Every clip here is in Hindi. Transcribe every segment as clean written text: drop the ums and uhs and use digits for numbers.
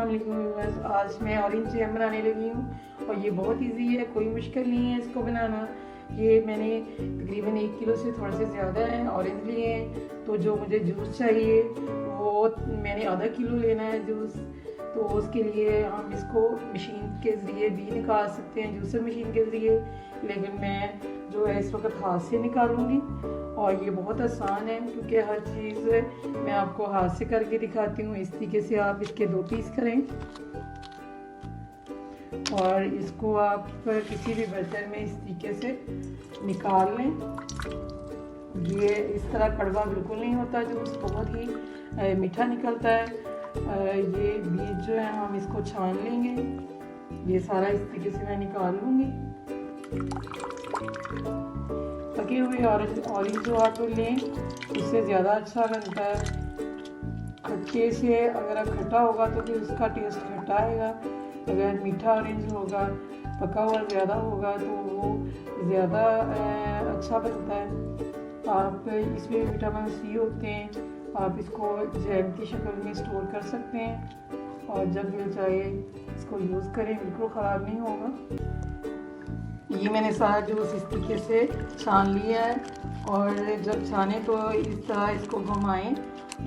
वालेकुम व्यूअर्स। आज मैं ऑरेंज जैम बनाने लगी हूँ और ये बहुत इजी है, कोई मुश्किल नहीं है इसको बनाना। ये मैंने तकरीबन 1 किलो से थोड़ा से ज़्यादा है ऑरेंज लिए हैं। तो जो मुझे जूस चाहिए वो मैंने आधा किलो लेना है जूस। तो उसके लिए हम इसको मशीन के ज़रिए भी निकाल सकते हैं, जूसर मशीन के ज़रिए, लेकिन मैं जो है इस वक्त हाथ से निकालूंगी। और ये बहुत आसान है क्योंकि हर चीज़ मैं आपको हाथ से करके दिखाती हूँ। इस तरीके से आप इसके 2 पीस करें और इसको आप किसी भी बर्तन में इस तरीके से निकाल लें। ये इस तरह कड़वा बिल्कुल नहीं होता, जूस बहुत ही मीठा निकलता है। ये बीज जो है हम इसको छान लेंगे। ये सारा इस तरीके से मैं निकाल लूँगी। पके हुए ऑरेंज जो आप लें उससे ज़्यादा अच्छा बनता है। खट्टे से अगर खट्टा होगा तो फिर उसका टेस्ट खट्टा आएगा, अगर मीठा ऑरेंज होगा, पका हुआ ज़्यादा होगा तो वो ज़्यादा अच्छा बनता है। आप इसमें विटामिन सी होते हैं, आप इसको जैम की शक्ल में स्टोर कर सकते हैं और जब दिल चाहे इसको यूज़ करें, बिल्कुल ख़राब नहीं होगा। ये मैंने सारा जूस इस तरीके से छान लिया है और जब छाने तो इस तरह इसको घुमाएं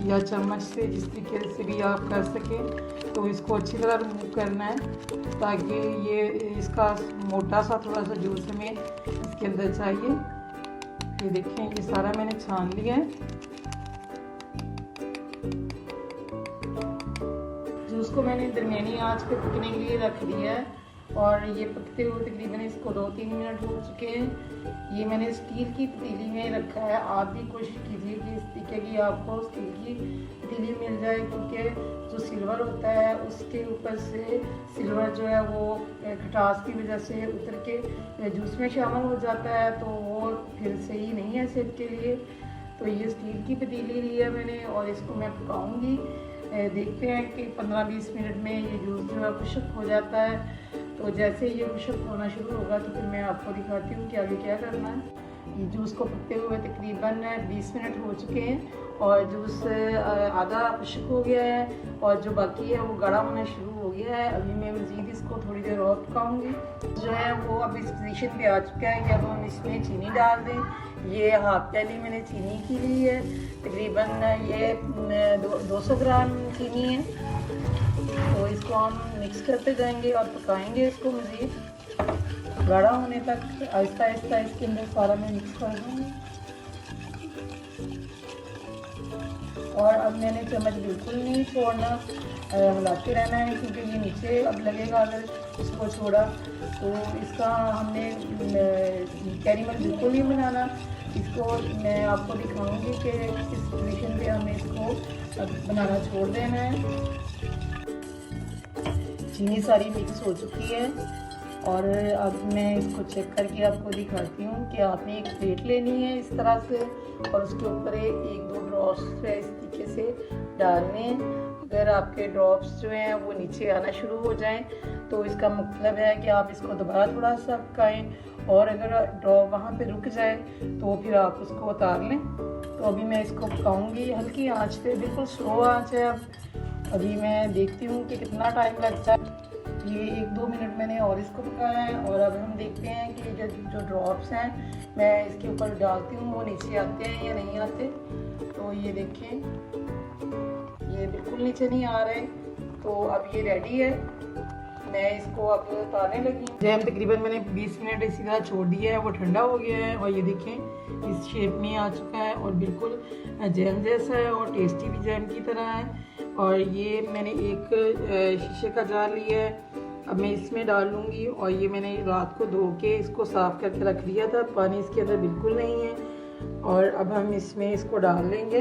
या चम्मच से, जिस तरीके से भी आप कर सकें। तो इसको अच्छी तरह रिमूव करना है ताकि ये इसका मोटा सा थोड़ा सा जूस हमें इसके अंदर चाहिए। ये देखें, ये सारा मैंने छान लिया है। जूस को मैंने दरमियानी आंच पे पकने के लिए रख दिया है और ये पकते हुए तकरीबन इसको 2-3 मिनट हो चुके हैं। ये मैंने स्टील की पतीली में रखा है। आप भी कोशिश कीजिए कि इस तरीके की आपको स्टील की पतीली मिल जाए, क्योंकि जो सिल्वर होता है उसके ऊपर से सिल्वर जो है वो खटास की वजह से उतर के जूस में शामिल हो जाता है, तो वो फिर सही नहीं है सेहत के लिए। तो ये स्टील की पतीली ली है मैंने और इसको मैं पकाऊँगी। देखते हैं कि 15-20 मिनट में ये जूस जो है खुश्क हो जाता है। तो जैसे ये खुश्क होना शुरू होगा तो फिर मैं आपको दिखाती हूँ कि आगे क्या करना है। ये जूस को पकते हुए तकरीबन 20 मिनट हो चुके हैं और जूस आधा खुश्क हो गया है और जो बाकी है वो गाढ़ा होना शुरू हो गया है। अभी मैं मज़ीद इसको थोड़ी देर और पकाऊँगी। जो है वो अब इस पोजीशन पे आ चुका है कि अब हम इसमें चीनी डाल दें। ये हाफ प्याली मैंने चीनी की ली है, तकरीबन ये 200 ग्राम चीनी है। तो इसको हम मिक्स करते जाएंगे और पकाएंगे इसको मज़ीद गाढ़ा होने तक। आहिस्ता आहिस्ता इसके अंदर सारा मैं मिक्स कर दूँगी। और अब मैंने चम्मच बिल्कुल नहीं छोड़ना, हिलाते रहना है, क्योंकि ये नीचे अब लगेगा अगर इसको छोड़ा तो। इसका हमने कैरेमल बिल्कुल नहीं बनाना। इसको मैं आपको दिखाऊंगी कि किस पोजीशन पे हमें इसको बनाना छोड़ देना है। चीनी सारी मिक्स हो चुकी है और अब मैं इसको चेक करके आपको दिखाती हूँ कि आपने एक प्लेट लेनी है इस तरह से और उसके ऊपर 1-2 ड्रॉप्स इस तरीके से डालने हैं। अगर आपके ड्रॉप्स जो हैं वो नीचे आना शुरू हो जाएं तो इसका मतलब है कि आप इसको दोबारा थोड़ा सा पकाएं, और अगर ड्रॉप वहाँ पे रुक जाए तो फिर आप उसको उतार लें। तो अभी मैं इसको पकाऊंगी हल्की आंच पे, बिल्कुल स्लो आंच है। अब अभी मैं देखती हूँ कि कितना टाइम लगता है। ये 1-2 मिनट मैंने और इसको पकाया है और अब हम देखते हैं कि जो ड्रॉप्स हैं मैं इसके ऊपर डालती हूँ वो नीचे आते हैं या नहीं आते। तो ये देखें, ये बिल्कुल नीचे नहीं आ रहे। तो अब ये रेडी है, मैं इसको अब उतारने लगी हूँ। जैम तकरीबन मैंने 20 मिनट इसी तरह छोड़ दिया है, वो ठंडा हो गया है और ये देखें इस शेप में आ चुका है और बिल्कुल जैम जैसा है और टेस्टी भी जैम की तरह है। और ये मैंने एक शीशे का जार लिया है, अब मैं इसमें डाल लूँगी। और ये मैंने रात को धो के इसको साफ़ करके रख दिया था, पानी इसके अंदर बिल्कुल नहीं है। और अब हम इसमें इसको डाल लेंगे।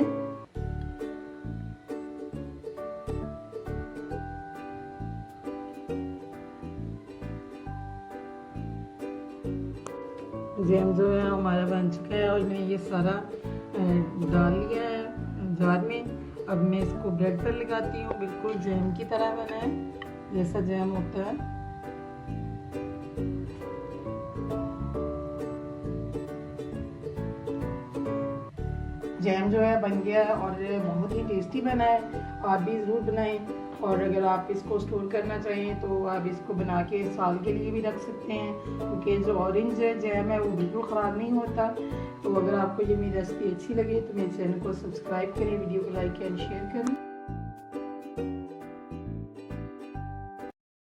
जैम जो है हमारा बन चुका है और मैंने ये सारा डाल लिया है जार में। अब मैं इसको ब्रेड पर लगाती हूँ, बिल्कुल जैम की तरह बना है जैसा जैम होता है। जैम जो है बन गया है और बहुत ही टेस्टी बना है। आप भी ज़रूर बनाएं। और अगर आप इसको स्टोर करना चाहें तो आप इसको बना के साल के लिए भी रख सकते हैं, क्योंकि जो ऑरेंज जैम है वो बिल्कुल ख़राब नहीं होता। तो अगर आपको ये मेरी रेसिपी अच्छी लगे तो मेरे चैनल को सब्सक्राइब करें, वीडियो को लाइक एंड शेयर करें।